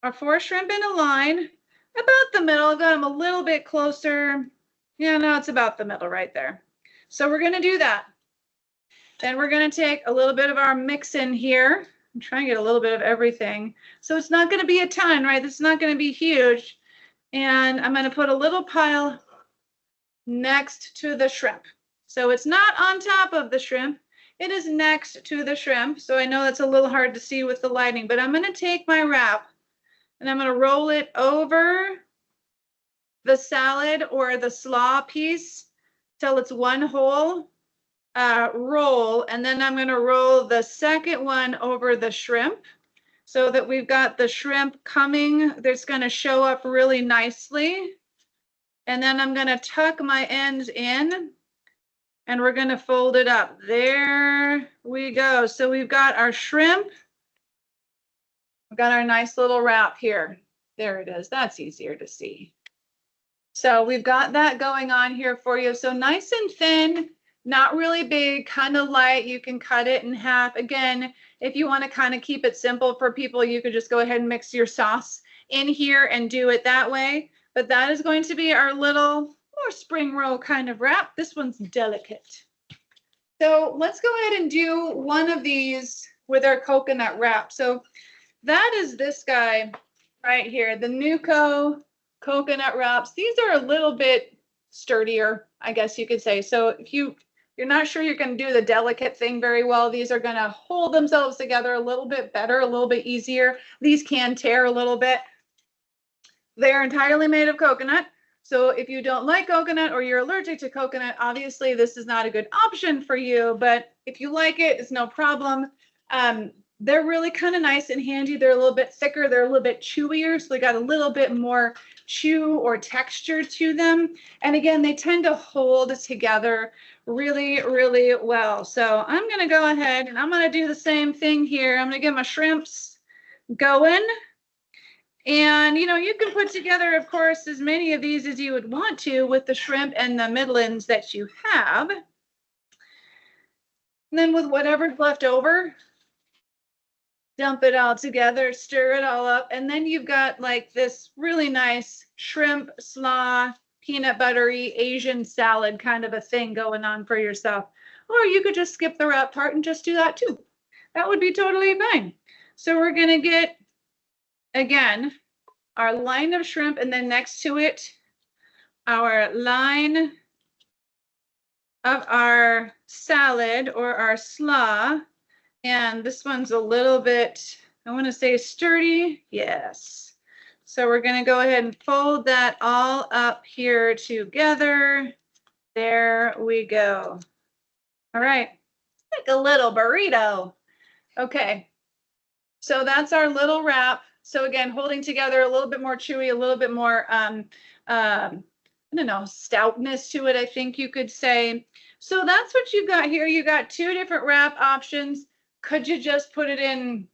our 4 shrimp in a line. About the middle. I've got them a little bit closer. Yeah, no, it's about the middle right there. So we're going to do that. Then we're going to take a little bit of our mix in here. I'm trying to get a little bit of everything. So it's not going to be a ton, right? This is not going to be huge. And I'm going to put a little pile next to the shrimp. So it's not on top of the shrimp. It is next to the shrimp. So I know that's a little hard to see with the lighting, but I'm going to take my wrap, and I'm going to roll it over the salad or the slaw piece till it's one whole roll. And then I'm going to roll the second one over the shrimp so that we've got the shrimp coming. That's going to show up really nicely. And then I'm going to tuck my ends in, and we're going to fold it up. There we go. So we've got our shrimp. We've got our nice little wrap here. There it is. That's easier to see. So we've got that going on here for you. So nice and thin, not really big, kind of light. You can cut it in half. Again, if you want to kind of keep it simple for people, you could just go ahead and mix your sauce in here and do it that way. But that is going to be our little more spring roll kind of wrap. This one's delicate. So let's go ahead and do one of these with our coconut wrap. So that is this guy right here, the Nuco coconut wraps. These are a little bit sturdier, I guess you could say. So if you're not sure you're going to do the delicate thing very well, these are going to hold themselves together a little bit better, a little bit easier. These can tear a little bit. They're entirely made of coconut. So if you don't like coconut or you're allergic to coconut, obviously this is not a good option for you. But if you like it, it's no problem. They're really kind of nice and handy. They're a little bit thicker. They're a little bit chewier. So they got a little bit more chew or texture to them. And again, they tend to hold together really, really well. So I'm going to go ahead and I'm going to do the same thing here. I'm going to get my shrimps going. And, you can put together, of course, as many of these as you would want to with the shrimp and the middlings that you have. And then with whatever's left over, dump it all together, stir it all up. And then you've got like this really nice shrimp, slaw, peanut buttery Asian salad kind of a thing going on for yourself. Or you could just skip the wrap part and just do that too. That would be totally fine. So we're going to get, again, our line of shrimp, and then next to it, our line of our salad or our slaw. And this one's a little bit, I want to say sturdy. Yes. So we're going to go ahead and fold that all up here together. There we go. All right. Like a little burrito. Okay. So that's our little wrap. So again, holding together a little bit more chewy, a little bit more, I don't know, stoutness to it, I think you could say. So that's what you've got here. You got two different wrap options. Could you just put it in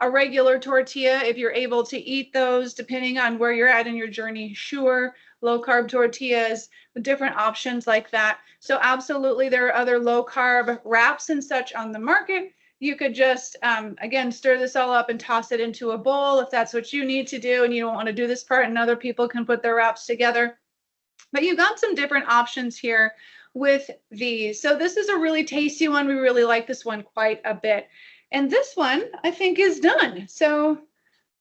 a regular tortilla if you're able to eat those, depending on where you're at in your journey? Sure, low carb tortillas, different options like that. So absolutely, there are other low carb wraps and such on the market. You could just, again, stir this all up and toss it into a bowl if that's what you need to do and you don't want to do this part, and other people can put their wraps together. But you've got some different options here with these. So this is a really tasty one. We really like this one quite a bit. And this one, I think, is done. So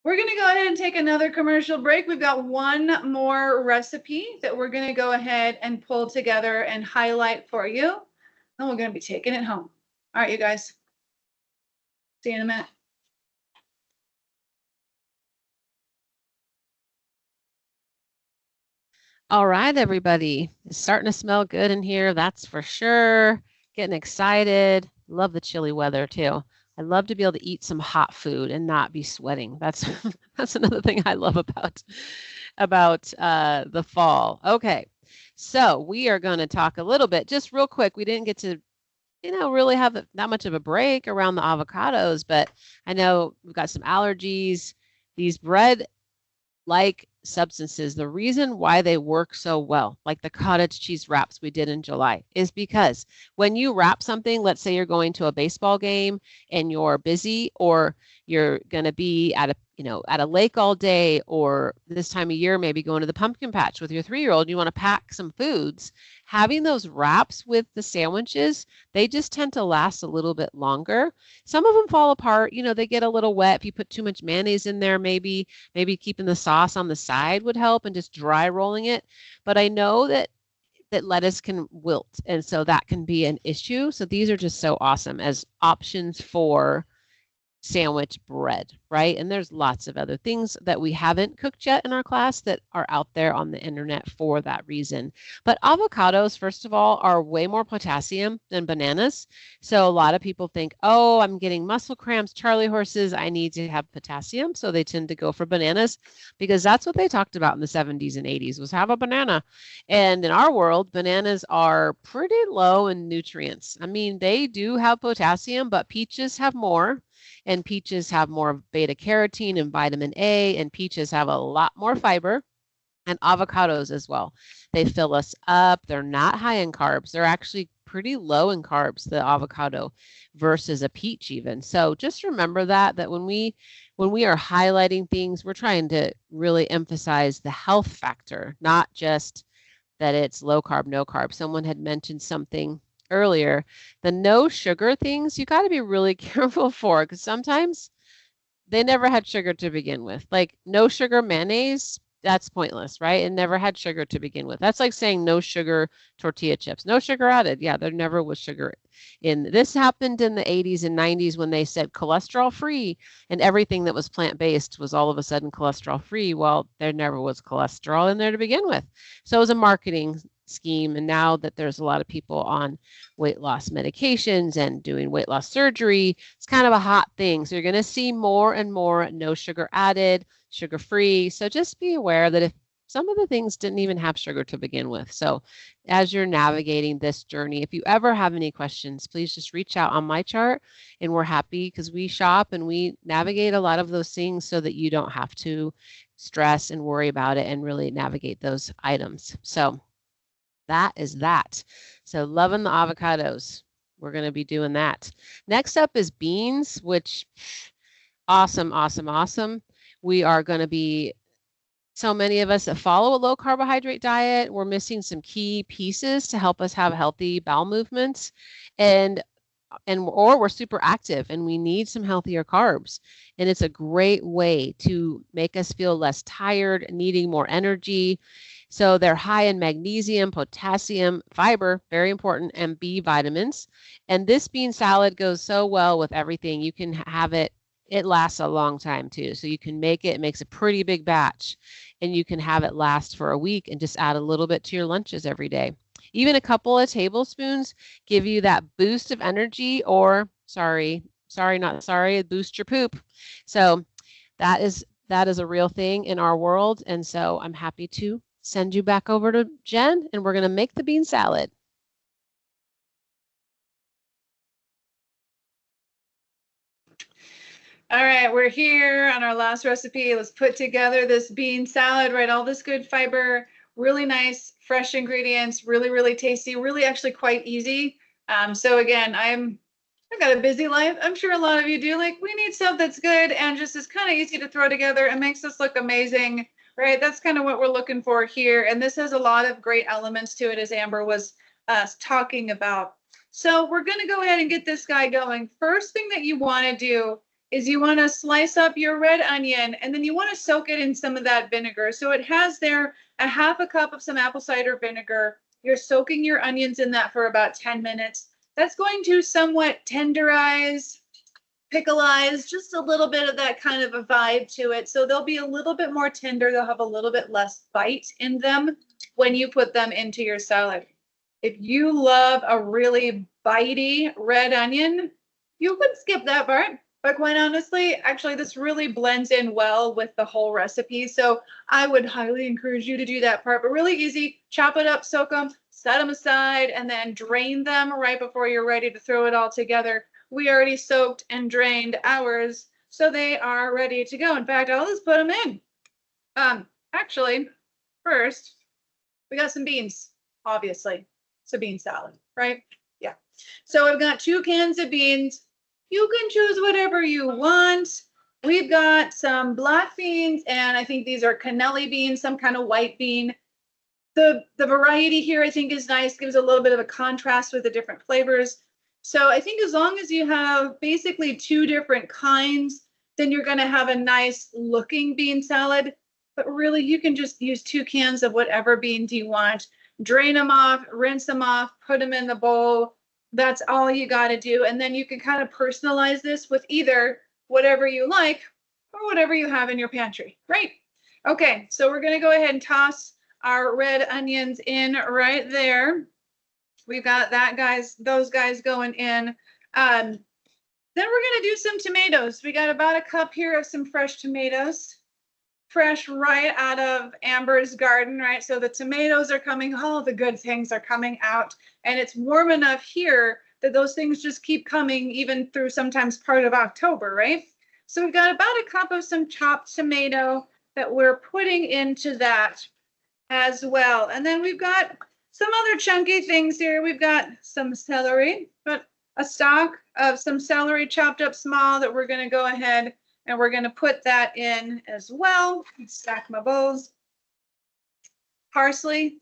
we're going to go ahead and take another commercial break. We've got one more recipe that we're going to go ahead and pull together and highlight for you. And we're going to be taking it home. All right, you guys. See you in a minute. All right, everybody. It's starting to smell good in here, that's for sure. Getting excited. Love the chilly weather too. I love to be able to eat some hot food and not be sweating. That's another thing I love about the fall. Okay, so we are going to talk a little bit, just real quick. We didn't get to, really have that much of a break around the avocados, but I know we've got some allergies. These bread-like substances, the reason why they work so well, like the cottage cheese wraps we did in July, is because when you wrap something, let's say you're going to a baseball game and you're busy, or you're going to be at a lake all day, or this time of year, maybe going to the pumpkin patch with your 3-year-old, you want to pack some foods. Having those wraps with the sandwiches, they just tend to last a little bit longer. Some of them fall apart, they get a little wet. If you put too much mayonnaise in there, maybe keeping the sauce on the side would help, and just dry rolling it. But I know that lettuce can wilt, and so that can be an issue. So these are just so awesome as options for sandwich bread, right? And there's lots of other things that we haven't cooked yet in our class that are out there on the internet for that reason. But avocados, first of all, are way more potassium than bananas. So a lot of people think, oh, I'm getting muscle cramps, Charlie horses, I need to have potassium. So they tend to go for bananas, because that's what they talked about in the 70s and 80s, was have a banana. And in our world, bananas are pretty low in nutrients. I mean, they do have potassium, but peaches have more. And peaches have more beta carotene and vitamin A, and peaches have a lot more fiber, and avocados as well. They fill us up. They're not high in carbs. They're actually pretty low in carbs, the avocado, versus a peach even. So just remember that when we are highlighting things, we're trying to really emphasize the health factor, not just that it's low carb, no carb. Someone had mentioned something earlier, the no sugar things, you got to be really careful for, because sometimes they never had sugar to begin with. Like no sugar mayonnaise, that's pointless, right? It never had sugar to begin with. That's like saying no sugar tortilla chips, no sugar added. Yeah, there never was sugar in. This happened in the 80s and 90s when they said cholesterol free, and everything that was plant-based was all of a sudden cholesterol free. Well, there never was cholesterol in there to begin with. So it was a marketing scheme. And now that there's a lot of people on weight loss medications and doing weight loss surgery, it's kind of a hot thing. So you're going to see more and more no sugar added, sugar free. So just be aware that some of the things didn't even have sugar to begin with. So as you're navigating this journey, if you ever have any questions, please just reach out on my chart, and we're happy because we shop and we navigate a lot of those things so that you don't have to stress and worry about it and really navigate those items. So that is that. So loving the avocados. We're going to be doing that. Next up is beans, which awesome, awesome, awesome. We are going to be, so many of us that follow a low carbohydrate diet, we're missing some key pieces to help us have healthy bowel movements, and or we're super active and we need some healthier carbs. And it's a great way to make us feel less tired, needing more energy. So they're high in magnesium, potassium, fiber, very important, and B vitamins. And this bean salad goes so well with everything. You can have it. It lasts a long time too. So you can make it makes a pretty big batch, and you can have it last for a week and just add a little bit to your lunches every day. Even a couple of tablespoons give you that boost of energy, or not sorry, boost your poop. So that is a real thing in our world. And so I'm happy to send you back over to Jen, and we're going to make the bean salad. All right, we're here on our last recipe. Let's put together this bean salad, right? All this good fiber, really nice, fresh ingredients, really, really tasty, really actually quite easy. So again, I've got a busy life. I'm sure a lot of you do. Like, we need stuff that's good and just is kind of easy to throw together and makes us look amazing, right? That's kind of what we're looking for here. And this has a lot of great elements to it, as Amber was talking about. So we're going to go ahead and get this guy going. First thing that you want to do is you want to slice up your red onion, and then you want to soak it in some of that vinegar. So it has there a half a cup of some apple cider vinegar. You're soaking your onions in that for about 10 minutes. That's going to somewhat tenderize, pickleize, just a little bit of that kind of a vibe to it. So they'll be a little bit more tender. They'll have a little bit less bite in them when you put them into your salad. If you love a really bitey red onion, you could skip that part. But quite honestly, actually, this really blends in well with the whole recipe. So I would highly encourage you to do that part, but really easy. Chop it up, soak them, set them aside, and then drain them right before you're ready to throw it all together. We already soaked and drained ours, so they are ready to go. In fact, I'll just put them in. Actually, first, we got some beans, obviously. It's a bean salad, right? Yeah. So I've got 2 cans of beans. You can choose whatever you want. We've got some black beans, and I think these are cannelli beans, some kind of white bean. The variety here, I think, is nice, gives a little bit of a contrast with the different flavors. So I think as long as you have basically 2 different kinds, then you're going to have a nice looking bean salad. But really, you can just use 2 cans of whatever beans you want. Drain them off, rinse them off, put them in the bowl. That's all you got to do. And then you can kind of personalize this with either whatever you like or whatever you have in your pantry, right? Okay, so we're going to go ahead and toss our red onions in right there. We've got those guys going in. Then we're going to do some tomatoes. We got about a cup here of some fresh tomatoes. Fresh right out of Amber's garden, right? So the tomatoes are coming, all the good things are coming out, and it's warm enough here that those things just keep coming even through sometimes part of October, right? So we've got about a cup of some chopped tomato that we're putting into that as well. And then we've got some other chunky things here. We've got some celery, but a stalk of some celery chopped up small that we're going to go ahead and we're going to put that in as well. Stack my bowls. Parsley.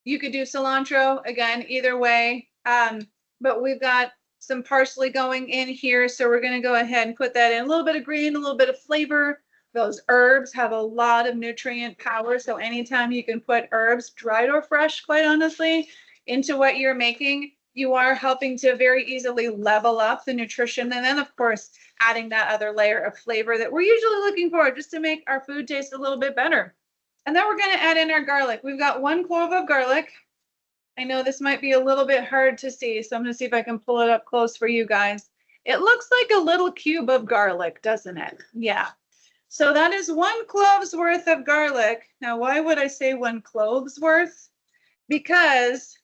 You could do cilantro, again, either way. But we've got some parsley going in here. So we're going to go ahead and put that in. A little bit of green, a little bit of flavor. Those herbs have a lot of nutrient power. So anytime you can put herbs, dried or fresh, quite honestly, into what you're making, you are helping to very easily level up the nutrition. And then, of course, adding that other layer of flavor that we're usually looking for just to make our food taste a little bit better. And then we're going to add in our garlic. We've got 1 clove of garlic. I know this might be a little bit hard to see, so I'm going to see if I can pull it up close for you guys. It looks like a little cube of garlic, doesn't it? Yeah. So that is 1 clove's worth of garlic. Now, why would I say 1 clove's worth? Because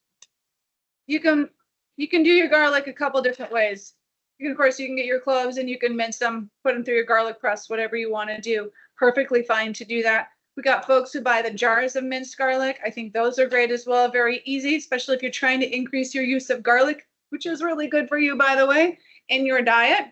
you can do your garlic a couple different ways. Of course, you can get your cloves and you can mince them, put them through your garlic press, whatever you want to do. Perfectly fine to do that. We got folks who buy the jars of minced garlic. I think those are great as well. Very easy, especially if you're trying to increase your use of garlic, which is really good for you, by the way, in your diet.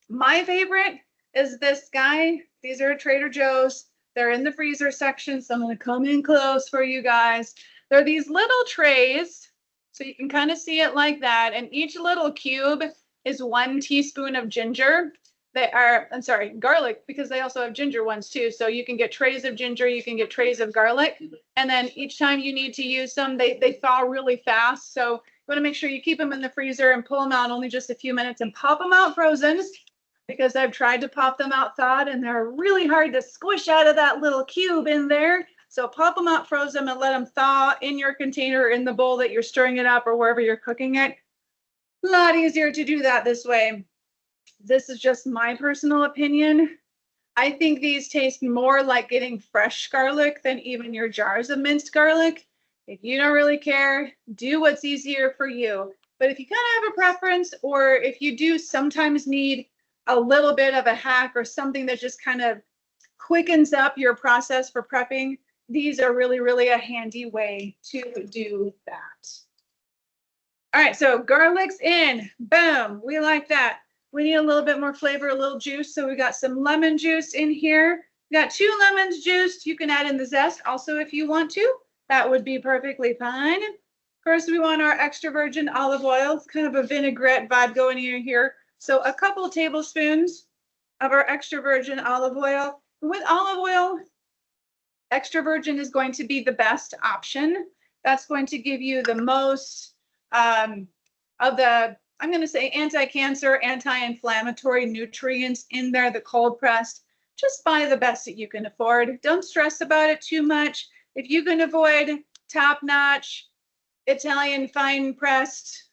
My favorite is this guy. These are Trader Joe's. They're in the freezer section, so I'm going to come in close for you guys. They're these little trays, so you can kind of see it like that. And each little cube is 1 teaspoon of ginger. Garlic, because they also have ginger ones too. So you can get trays of ginger, you can get trays of garlic. And then each time you need to use them, they thaw really fast. So you want to make sure you keep them in the freezer and pull them out only just a few minutes and pop them out frozen, because I've tried to pop them out thawed and they're really hard to squish out of that little cube in there. So pop them out frozen and let them thaw in your container, in the bowl that you're stirring it up or wherever you're cooking it. A lot easier to do that this way. This is just my personal opinion. I think these taste more like getting fresh garlic than even your jars of minced garlic. If you don't really care, do what's easier for you. But if you kind of have a preference, or if you do sometimes need a little bit of a hack or something that just kind of quickens up your process for prepping, these are really, really a handy way to do that. All right, so garlic's in. Boom, we like that. We need a little bit more flavor, a little juice. So we got some lemon juice in here. We got 2 lemons juiced. You can add in the zest also if you want to. That would be perfectly fine. First, we want our extra virgin olive oil. It's kind of a vinaigrette vibe going in here. So a couple tablespoons of our extra virgin olive oil. With olive oil, extra virgin is going to be the best option. That's going to give you the most of the, I'm going to say, anti-cancer, anti-inflammatory nutrients in there, the cold pressed. Just buy the best that you can afford. Don't stress about it too much. If you can avoid top-notch Italian fine pressed,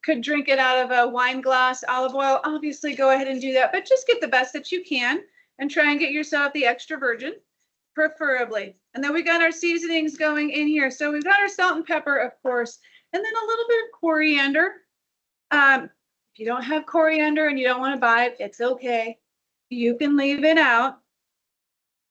could drink it out of a wine glass olive oil, obviously go ahead and do that, but just get the best that you can and try and get yourself the extra virgin, preferably. And then we got our seasonings going in here. So we've got our salt and pepper, of course, and then a little bit of coriander. If you don't have coriander and you don't want to buy it, it's okay. You can leave it out,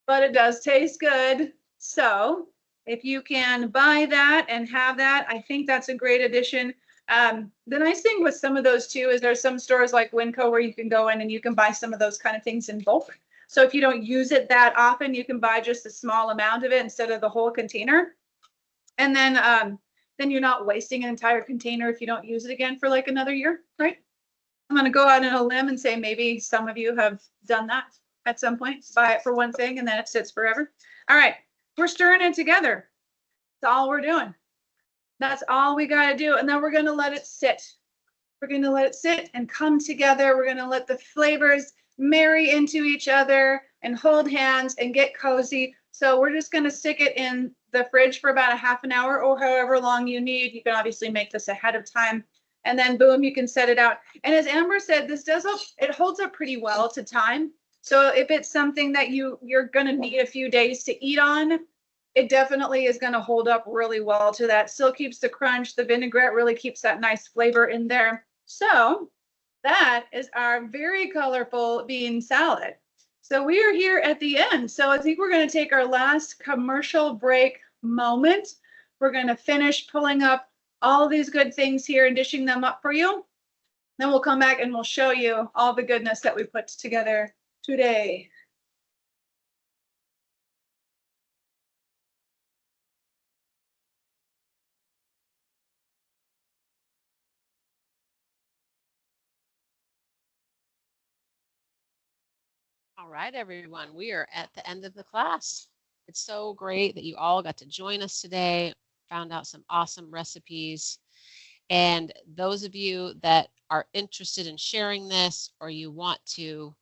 but it does taste good. So if you can buy that and have that, I think that's a great addition. The nice thing with some of those too is there's some stores like Winco where you can go in and you can buy some of those kind of things in bulk. So if you don't use it that often, you can buy just a small amount of it instead of the whole container. And then you're not wasting an entire container if you don't use it again for like another year, right? I'm going to go out on a limb and say maybe some of you have done that at some point. Buy it for one thing and then it sits forever. All right, we're stirring it together. That's all we're doing. That's all we got to do. And then we're going to let it sit. We're going to let it sit and come together. We're going to let the flavors marry into each other and hold hands and get cozy. So we're just going to stick it in the fridge for about a half an hour or however long you need. You can obviously make this ahead of time. And then boom, you can set it out. And as Amber said, it holds up pretty well to time. So if it's something that you're going to need a few days to eat on, it definitely is going to hold up really well to that. Still keeps the crunch. The vinaigrette really keeps that nice flavor in there. So that is our very colorful bean salad. So we are here at the end. So I think we're going to take our last commercial break moment. We're going to finish pulling up all these good things here and dishing them up for you. Then we'll come back and we'll show you all the goodness that we put together today. All right, everyone, we are at the end of the class. It's so great that you all got to join us today, found out some awesome recipes. And those of you that are interested in sharing this or you want to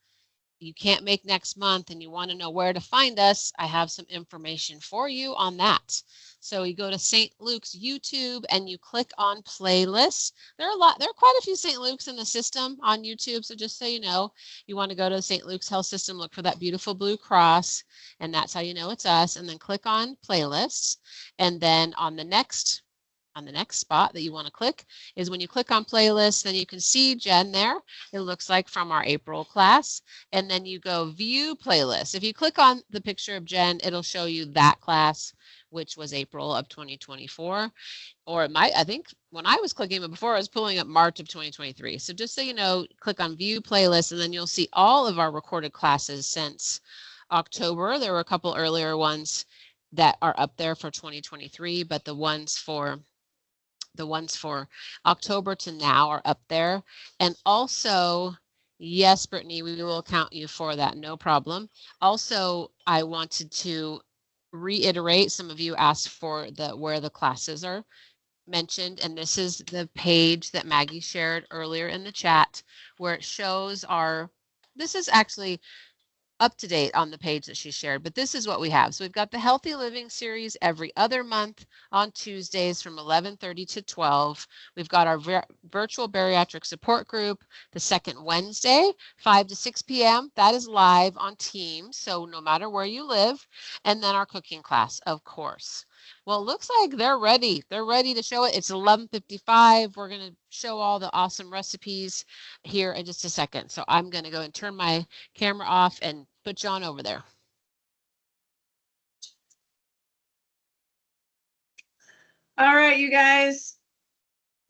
you can't make next month and you want to know where to find us, I have some information for you on that. So you go to St. Luke's YouTube and you click on playlists. There are quite a few St. Luke's in the system on YouTube. So just so you know, you want to go to St. Luke's Health System, look for that beautiful blue cross, and that's how you know it's us. And then click on playlists. And then on the next spot that you want to click is when you click on playlists, then you can see Jen there. It looks like from our April class. And then you go view playlist. If you click on the picture of Jen, it'll show you that class, which was April of 2024. Or it might, I think when I was clicking it before, I was pulling up March of 2023. So just so you know, click on view playlist, and then you'll see all of our recorded classes since October. There were a couple earlier ones that are up there for 2023, but the ones for October to now are up there. And also, yes, Brittany, we will count you for that, no problem. Also, I wanted to reiterate, some of you asked for where the classes are mentioned, and this is the page that Maggie shared earlier in the chat, where it shows this is actually up to date on the page that she shared, but this is what we have. So we've got the Healthy Living series every other month on Tuesdays from 11:30 to 12. We've got our virtual bariatric support group the second Wednesday, 5 to 6 p.m. That is live on Teams, so no matter where you live. And then our cooking class, of course. Well, it looks like they're ready. They're ready to show it. It's 11:55. We're going to show all the awesome recipes here in just a second. So I'm going to go and turn my camera off and put John over there. All right, you guys,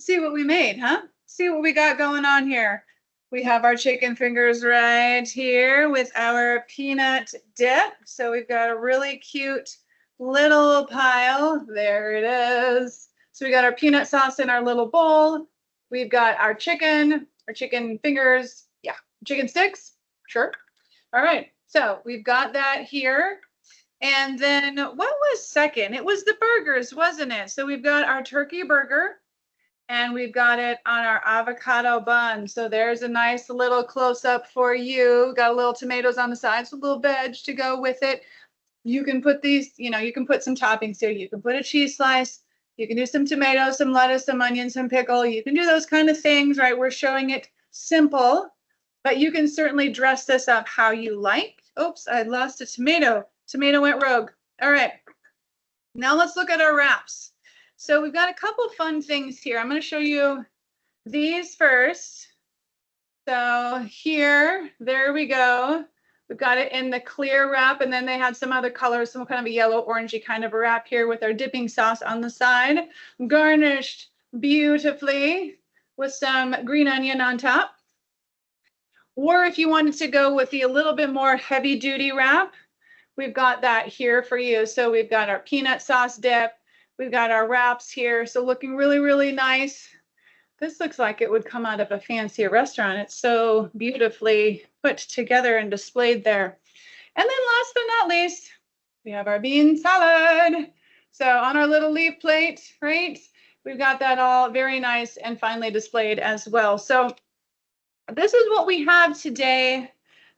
see what we made, huh? See what we got going on here. We have our chicken fingers right here with our peanut dip. So we've got a really cute little pile. There it is. So we got our peanut sauce in our little bowl. We've got our chicken fingers. Yeah, chicken sticks. Sure. All right. So we've got that here. And then what was second? It was the burgers, wasn't it? So we've got our turkey burger and we've got it on our avocado bun. So there's a nice little close up for you. Got a little tomatoes on the side, so a little veg to go with it. You can put these, you can put some toppings here. You can put a cheese slice. You can do some tomatoes, some lettuce, some onions, some pickle. You can do those kind of things, right? We're showing it simple, but you can certainly dress this up how you like. Oops, I lost a tomato. Tomato went rogue. All right. Now let's look at our wraps. So we've got a couple fun things here. I'm going to show you these first. So here, there we go. We've got it in the clear wrap, and then they had some other colors, some kind of a yellow orangey kind of a wrap here with our dipping sauce on the side, garnished beautifully with some green onion on top. Or if you wanted to go with the a little bit more heavy duty wrap, we've got that here for you. So we've got our peanut sauce dip. We've got our wraps here. So looking really, really nice. This looks like it would come out of a fancy restaurant. It's so beautifully put together and displayed there. And then last but not least, we have our bean salad. So on our little leaf plate, right? We've got that all very nice and finely displayed as well. So this is what we have today.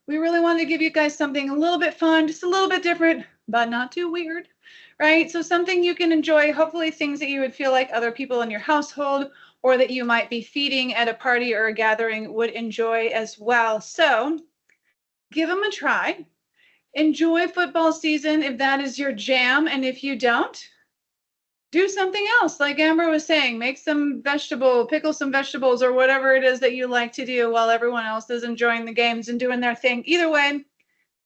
We really wanted to give you guys something a little bit fun, just a little bit different, but not too weird, right? So something you can enjoy, hopefully things that you would feel like other people in your household or that you might be feeding at a party or a gathering would enjoy as well. So give them a try. Enjoy football season if that is your jam. And if you don't, do something else. Like Amber was saying, make some pickle some vegetables or whatever it is that you like to do while everyone else is enjoying the games and doing their thing. Either way,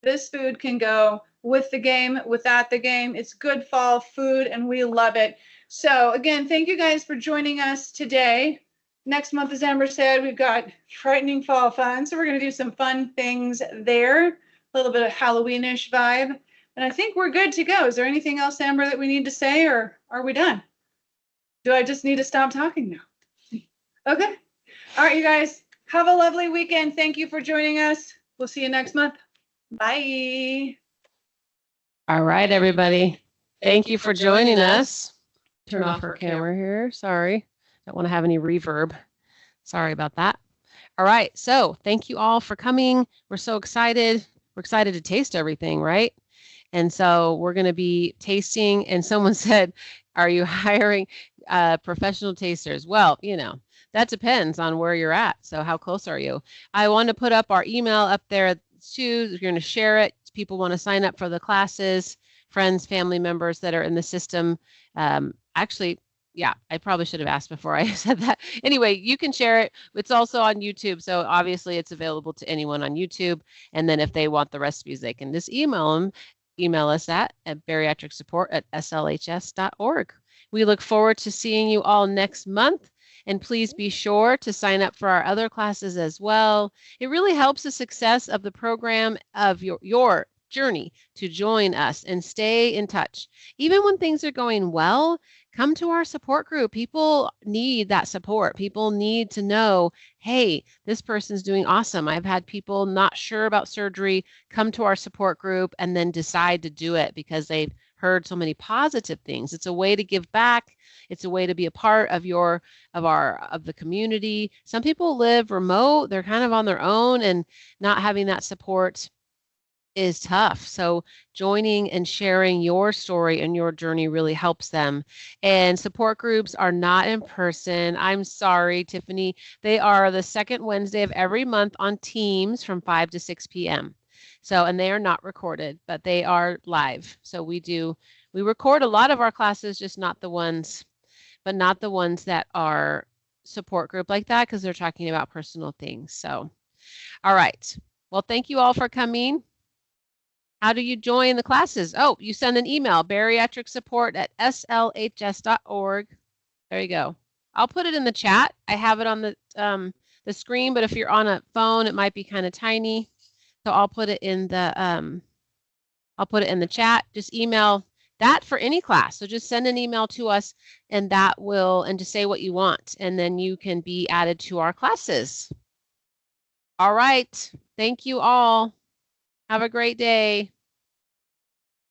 this food can go with the game, without the game. It's good fall food and we love it. So again, thank you guys for joining us today. Next month, as Amber said, we've got frightening fall fun. So we're going to do some fun things there, a little bit of Halloweenish vibe. And I think we're good to go. Is there anything else, Amber, that we need to say, or are we done? Do I just need to stop talking now? Okay. All right, you guys, have a lovely weekend. Thank you for joining us. We'll see you next month. Bye. All right, everybody. Thank you for joining us. Turn off our camera here. Sorry. Don't want to have any reverb. Sorry about that. All right. So thank you all for coming. We're so excited. We're excited to taste everything, right? And so we're going to be tasting. And someone said, are you hiring professional tasters? Well, that depends on where you're at. So how close are you? I want to put up our email up there too. You're going to share it. People want to sign up for the classes, friends, family members that are in the system. Actually, yeah, I probably should have asked before I said that. Anyway, you can share it. It's also on YouTube. So obviously it's available to anyone on YouTube. And then if they want the recipes, they can just email them. Email us at bariatricsupport@slhs.org. We look forward to seeing you all next month. And please be sure to sign up for our other classes as well. It really helps the success of the program of your journey to join us and stay in touch. Even when things are going well, come to our support group. People need that support. People need to know, hey, this person's doing awesome. I've had people not sure about surgery come to our support group and then decide to do it because they've heard so many positive things. It's a way to give back. It's a way to be a part of the community. Some people live remote. They're kind of on their own, and not having that support is tough. So joining and sharing your story and your journey really helps them. And support groups are not in person. I'm sorry, Tiffany. They are the second Wednesday of every month on Teams from 5 to 6 p.m. So, and they are not recorded, but they are live. So we record a lot of our classes, just not the ones that are support group like that, because they're talking about personal things. So, all right. Well, thank you all for coming. How do you join the classes? Oh, you send an email, bariatricsupport@slhs.org. There you go. I'll put it in the chat. I have it on the screen, but if you're on a phone, it might be kind of tiny. So I'll put it in the chat. Just email that for any class. So just send an email to us and just say what you want, and then you can be added to our classes. All right. Thank you all. Have a great day.